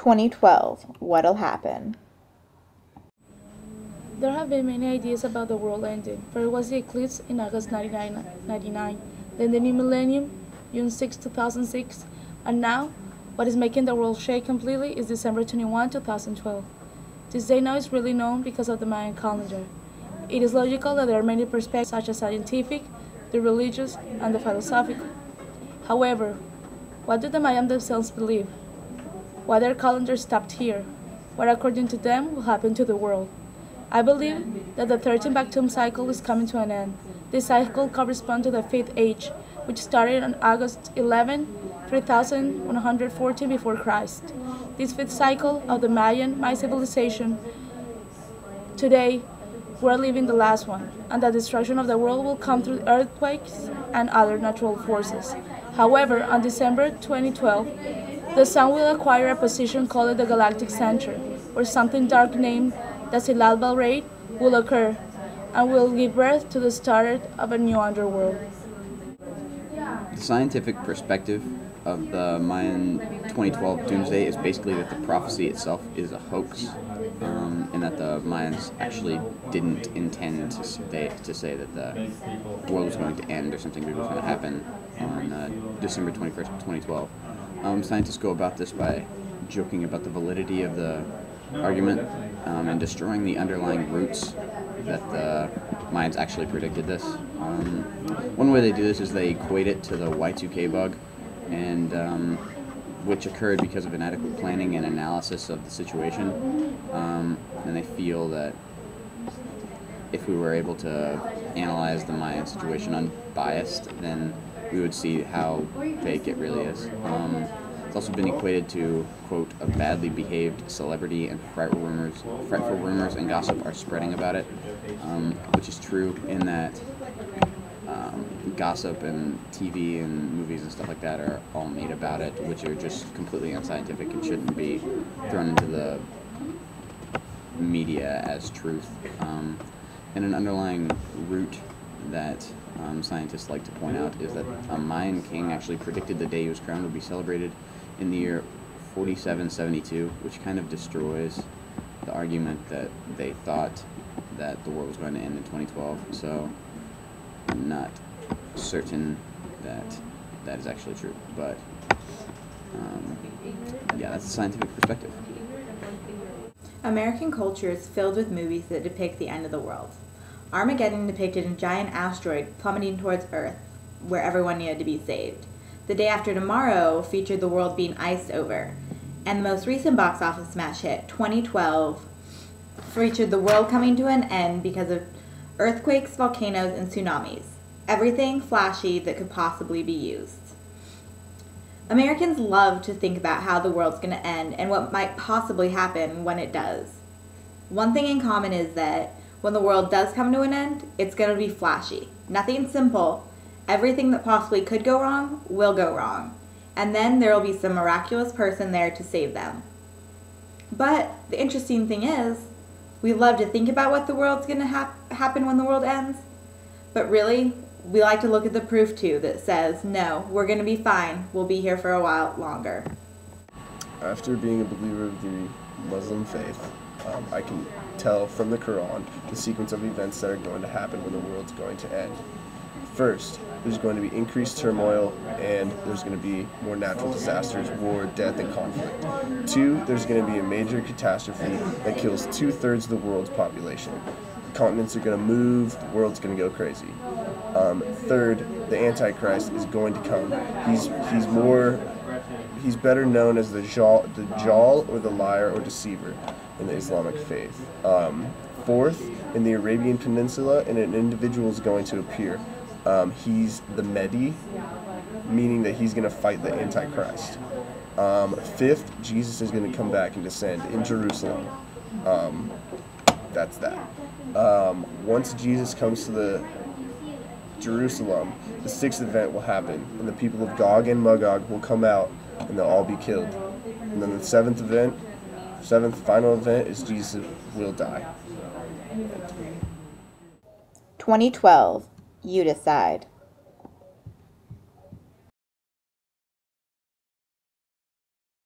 2012. What'll happen? There have been many ideas about the world ending. First was the eclipse in August 1999, then the new millennium, June 6, 2006, and now, what is making the world shake completely is December 21, 2012. This day now is really known because of the Mayan calendar. It is logical that there are many perspectives such as scientific, the religious, and the philosophical. However, what do the Mayan themselves believe? Why their calendar stopped here? What according to them will happen to the world? I believe that the 13th Bactum cycle is coming to an end. This cycle corresponds to the 5th age, which started on August 11, 3114 before Christ. This 5th cycle of the Mayan civilization, today we're living the last one, and the destruction of the world will come through earthquakes and other natural forces. However, on December 2012, the sun will acquire a position called the galactic center, where something dark named the Silal Raid will occur and will give birth to the start of a new underworld. The scientific perspective of the Mayan 2012 doomsday is basically that the prophecy itself is a hoax, and that the Mayans actually didn't intend to say that the world was going to end or something big was going to happen on December 21st, 2012. Scientists go about this by joking about the validity of the argument and destroying the underlying roots that the Mayans actually predicted this. One way they do this is they equate it to the Y2K bug, and which occurred because of inadequate planning and analysis of the situation. And they feel that if we were able to analyze the Mayan situation unbiased, then we would see how fake it really is. It's also been equated to, quote, a badly behaved celebrity, and frightful rumors and gossip are spreading about it, which is true in that gossip and TV and movies and stuff like that are all made about it, which are just completely unscientific and shouldn't be thrown into the media as truth. And an underlying root that scientists like to point out is that a Mayan king actually predicted the day he was crowned would be celebrated in the year 4772, which kind of destroys the argument that they thought that the world was going to end in 2012. So I'm not certain that that is actually true, but yeah, that's a scientific perspective. American culture is filled with movies that depict the end of the world. Armageddon depicted a giant asteroid plummeting towards Earth, where everyone needed to be saved. The Day After Tomorrow featured the world being iced over. And the most recent box office smash hit, 2012, featured the world coming to an end because of earthquakes, volcanoes, and tsunamis. Everything flashy that could possibly be used. Americans love to think about how the world's going to end and what might possibly happen when it does. One thing in common is that when the world does come to an end, it's going to be flashy. Nothing simple. Everything that possibly could go wrong will go wrong. And then there will be some miraculous person there to save them. But the interesting thing is, we love to think about what the world's going to happen when the world ends. But really, we like to look at the proof too that says, no, we're going to be fine. We'll be here for a while longer. After being a believer of the Muslim faith, I can tell from the Quran the sequence of events that are going to happen when the world's going to end. First, there's going to be increased turmoil, and there's going to be more natural disasters, war, death, and conflict. Two, there's going to be a major catastrophe that kills 2/3 of the world's population. Continents are going to move, the world's going to go crazy. Third, the Antichrist is going to come. He's better known as the Jal or the liar or deceiver in the Islamic faith. Fourth, in the Arabian Peninsula, an individual is going to appear. He's the Mehdi, meaning that he's going to fight the Antichrist. Fifth, Jesus is going to come back and descend in Jerusalem. That's that. Once Jesus comes to the Jerusalem, the sixth event will happen, and the people of Gog and Magog will come out, and they'll all be killed. And then the seventh final event is Jesus will die. 2012. You decide.